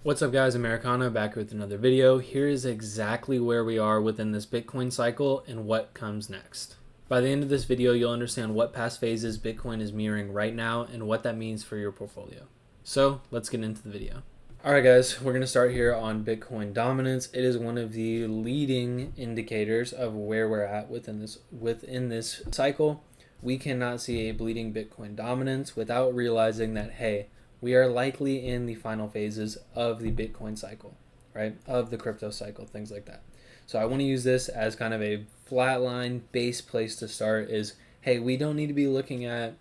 What's up guys, Americana back with another video. Here is exactly where we are within this Bitcoin cycle and what comes next. By the end of this video, you'll understand what past phases Bitcoin is mirroring right now and what that means for your portfolio. So let's get into the video. Alright guys, we're going to start here on Bitcoin dominance. It is one of the leading indicators of where we're at within this cycle. We cannot see a bleeding Bitcoin dominance without realizing that, hey, we are likely in the final phases of the Bitcoin cycle, right? Of the crypto cycle, things like that. So I want to use this as kind of a flatline base place to start is, hey, we don't need to be looking at,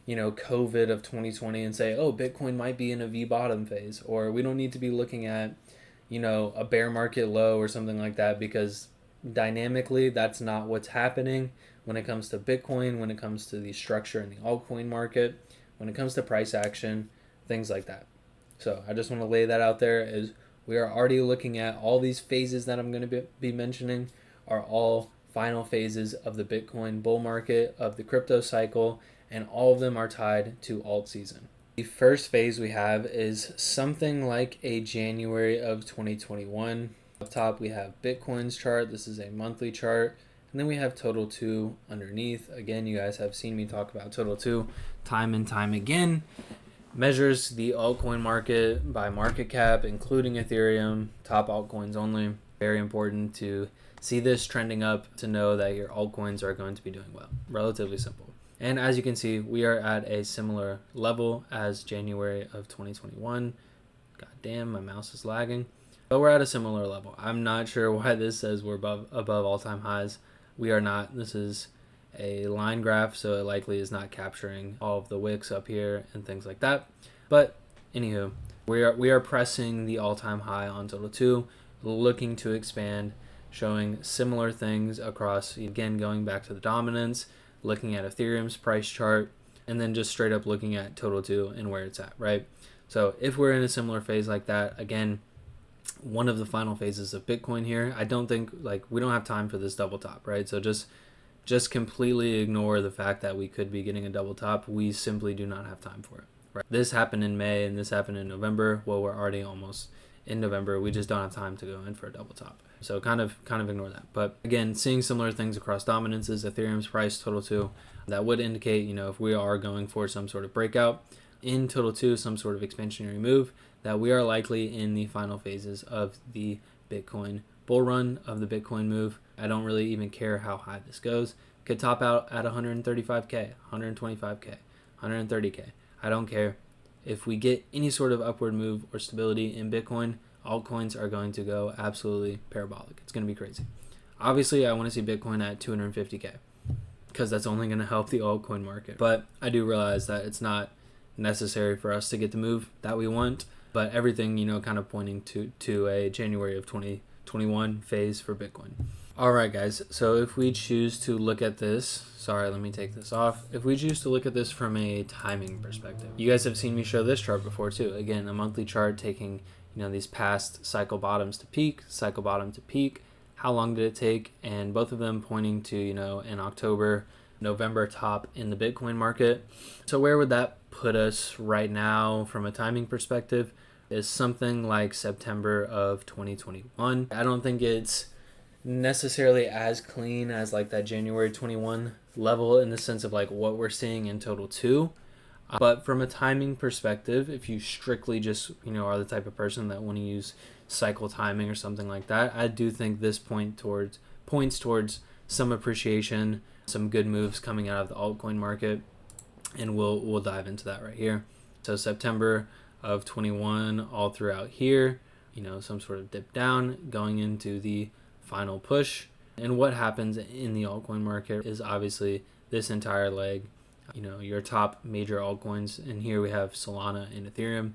COVID of 2020 and say, oh, Bitcoin might be in a V bottom phase, or we don't need to be looking at, a bear market low or something like that, because dynamically that's not what's happening when it comes to Bitcoin, when it comes to the structure in the altcoin market, when it comes to price action, things like that. So I just want to lay that out there as we are already looking at all these phases that I'm going to be mentioning are all final phases of the Bitcoin bull market, of the crypto cycle, and all of them are tied to alt season. The first phase we have is something like a January of 2021. Up top we have Bitcoin's chart. This is a monthly chart. And then we have Total 2 underneath. Again, you guys have seen me talk about Total 2 time and time again. Measures the altcoin market by market cap, including Ethereum, top altcoins only. Very important to see this trending up to know that your altcoins are going to be doing well. Relatively simple. And as you can see, we are at a similar level as January of 2021. God damn, my mouse is lagging. But we're at a similar level. I'm not sure why this says we're above all-time highs. We are not. This is a line graph, so it likely is not capturing all of the wicks up here and things like that. But anywho, we are pressing the all-time high on Total 2, looking to expand, showing similar things across, again, going back to the dominance, looking at Ethereum's price chart, and then just straight up looking at Total 2 and where it's at, right? So if we're in a similar phase like that, again, one of the final phases of Bitcoin here, I don't think, we don't have time for this double top, right? So just completely ignore the fact that we could be getting a double top. We simply do not have time for it. Right? This happened in May and this happened in November. Well, we're already almost in November. We just don't have time to go in for a double top. So kind of ignore that. But again, seeing similar things across dominances, Ethereum's price, Total 2, that would indicate, if we are going for some sort of breakout in Total 2, some sort of expansionary move, that we are likely in the final phases of the Bitcoin bull run, of the Bitcoin move. I don't really even care how high this goes. Could top out at 135K, 125K, 130K. I don't care. If we get any sort of upward move or stability in Bitcoin, altcoins are going to go absolutely parabolic. It's going to be crazy. Obviously, I want to see Bitcoin at 250K because that's only going to help the altcoin market. But I do realize that it's not necessary for us to get the move that we want. But everything, kind of pointing to a January of 2021 phase for Bitcoin. All right, guys. So if we choose to look at this, let me take this off. If we choose to look at this from a timing perspective, you guys have seen me show this chart before too. Again, a monthly chart taking, these past cycle bottoms to peak, cycle bottom to peak. How long did it take? And both of them pointing to, an October, November top in the Bitcoin market. So where would that put us right now from a timing perspective? Is something like September of 2021. I don't think it's necessarily as clean as that January 21 level in the sense of what we're seeing in Total 2. But from a timing perspective, if you strictly just, are the type of person that want to use cycle timing or something like that, I do think this points towards some appreciation, some good moves coming out of the altcoin market. And we'll dive into that right here. So September of 21 all throughout here, some sort of dip down going into the final push. And what happens in the altcoin market is obviously this entire leg, your top major altcoins. And here we have Solana and Ethereum,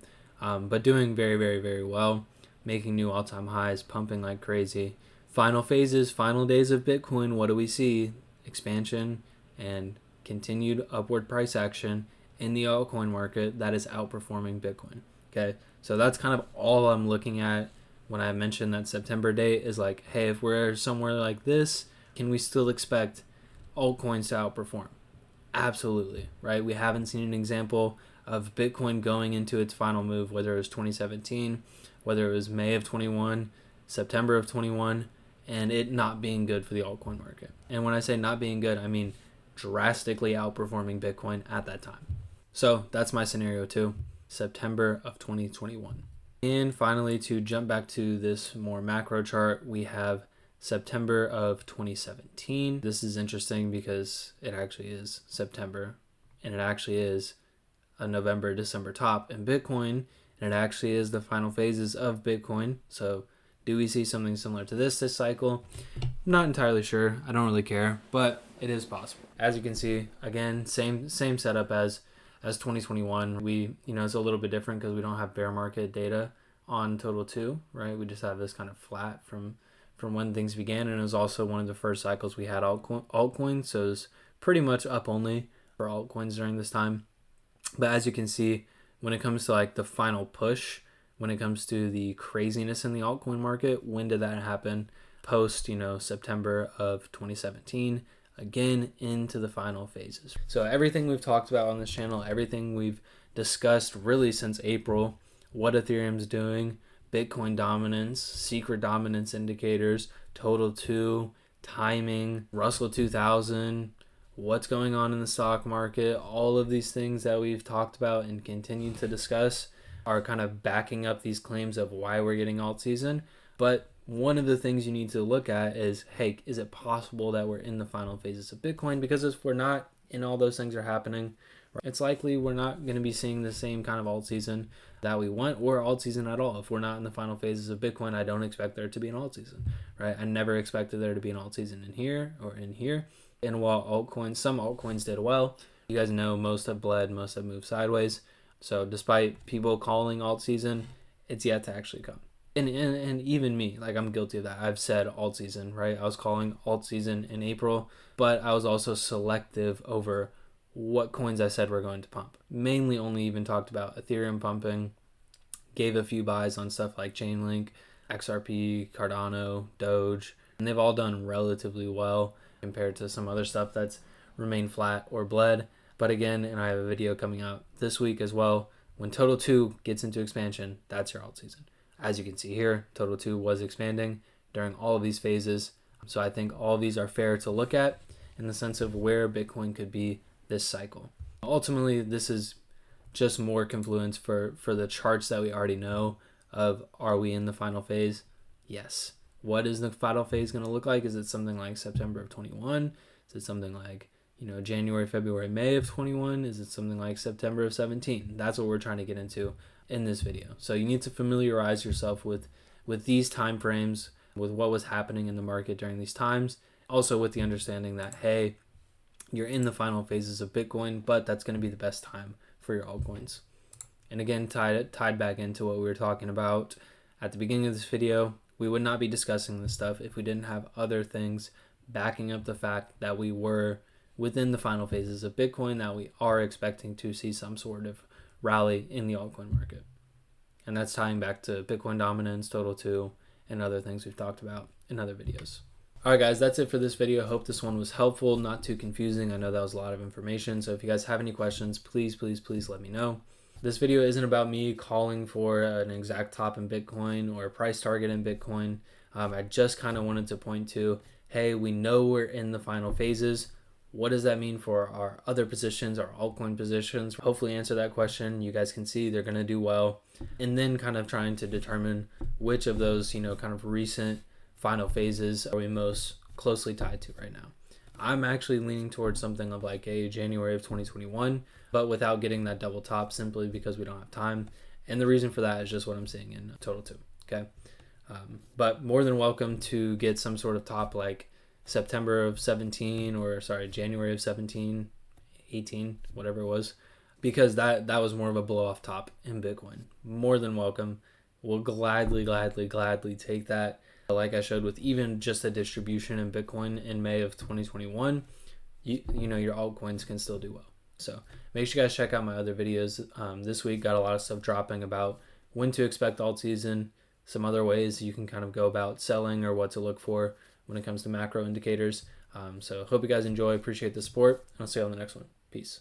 but doing very, very, very well, making new all-time highs, pumping like crazy. Final phases, final days of Bitcoin, what do we see? Expansion and continued upward price action in the altcoin market that is outperforming Bitcoin. Okay, so that's kind of all I'm looking at when I mentioned that September date is hey, if we're somewhere like this, can we still expect altcoins to outperform? Absolutely, right? We haven't seen an example of Bitcoin going into its final move, whether it was 2017 whether it was May of 21, September of 21, and it not being good for the altcoin market. And when I say not being good, I mean drastically outperforming Bitcoin at that time. So that's my scenario too, September of 2021. And finally, to jump back to this more macro chart, we have September of 2017. This is interesting because it actually is September, and it actually is a November, December top in Bitcoin, and it actually is the final phases of Bitcoin. So do we see something similar to this cycle? I'm not entirely sure. I don't really care, but it is possible. As you can see, again, same setup as 2021. We, it's a little bit different because we don't have bear market data on total 2, right? We just have this kind of flat from when things began, and it was also one of the first cycles we had altcoins, so it was pretty much up only for altcoins during this time. But as you can see, when it comes to like the final push, when it comes to the craziness in the altcoin market, when did that happen? Post, September of 2017, again into the final phases. So everything we've talked about on this channel, everything we've discussed really since April, what Ethereum's doing, Bitcoin dominance, secret dominance indicators, total 2, timing, Russell 2000, what's going on in the stock market, all of these things that we've talked about and continue to discuss are kind of backing up these claims of why we're getting alt season. But one of the things you need to look at is, hey, is it possible that we're in the final phases of Bitcoin? Because if we're not and all those things are happening, it's likely we're not going to be seeing the same kind of alt season that we want, or alt season at all. If we're not in the final phases of Bitcoin, I don't expect there to be an alt season, right? I never expected there to be an alt season in here or in here. And while some altcoins did well, you guys know most have bled, most have moved sideways. So despite people calling alt season, it's yet to actually come. And even me, like, I'm guilty of that. I've said alt season, right? I was calling alt season in April, but I was also selective over what coins I said were going to pump. Mainly only even talked about Ethereum pumping, gave a few buys on stuff like Chainlink, XRP, Cardano, Doge, and they've all done relatively well compared to some other stuff that's remained flat or bled. But again, and I have a video coming out this week as well, when total 2 gets into expansion, that's your alt season. As you can see here, total 2 was expanding during all of these phases. So I think all of these are fair to look at in the sense of where Bitcoin could be this cycle. Ultimately, this is just more confluence for the charts that we already know of, are we in the final phase? Yes. What is the final phase going to look like? Is it something like September of 21? Is it something like, January, February, May of 21? Is it something like September of 17? That's what we're trying to get into in this video. So you need to familiarize yourself with these time frames, with what was happening in the market during these times. Also with the understanding that, hey, you're in the final phases of Bitcoin, but that's going to be the best time for your altcoins. And again, tied back into what we were talking about at the beginning of this video, we would not be discussing this stuff if we didn't have other things backing up the fact that we were within the final phases of Bitcoin, that we are expecting to see some sort of rally in the altcoin market. And that's tying back to Bitcoin dominance, total 2, and other things we've talked about in other videos. All right, guys, that's it for this video. Hope this one was helpful, not too confusing. I know that was a lot of information. So if you guys have any questions, please let me know. This video isn't about me calling for an exact top in Bitcoin or a price target in Bitcoin. I just kind of wanted to point to, hey, we know we're in the final phases. What does that mean for our other positions, our altcoin positions? Hopefully answer that question. You guys can see they're going to do well. And then kind of trying to determine which of those, kind of recent final phases are we most closely tied to right now. I'm actually leaning towards something of like a January of 2021, but without getting that double top, simply because we don't have time. And the reason for that is just what I'm seeing in total 2. Okay. But more than welcome to get some sort of top like September of 17, or January of 17, 18, whatever it was, because that was more of a blow off top in Bitcoin. More than welcome. We'll gladly take that. Like I showed with even just a distribution in Bitcoin in May of 2021, your altcoins can still do well. So make sure you guys check out my other videos. This week got a lot of stuff dropping about when to expect alt season, some other ways you can kind of go about selling or what to look for when it comes to macro indicators. So hope you guys enjoy. Appreciate the support. I'll see you on the next one. Peace.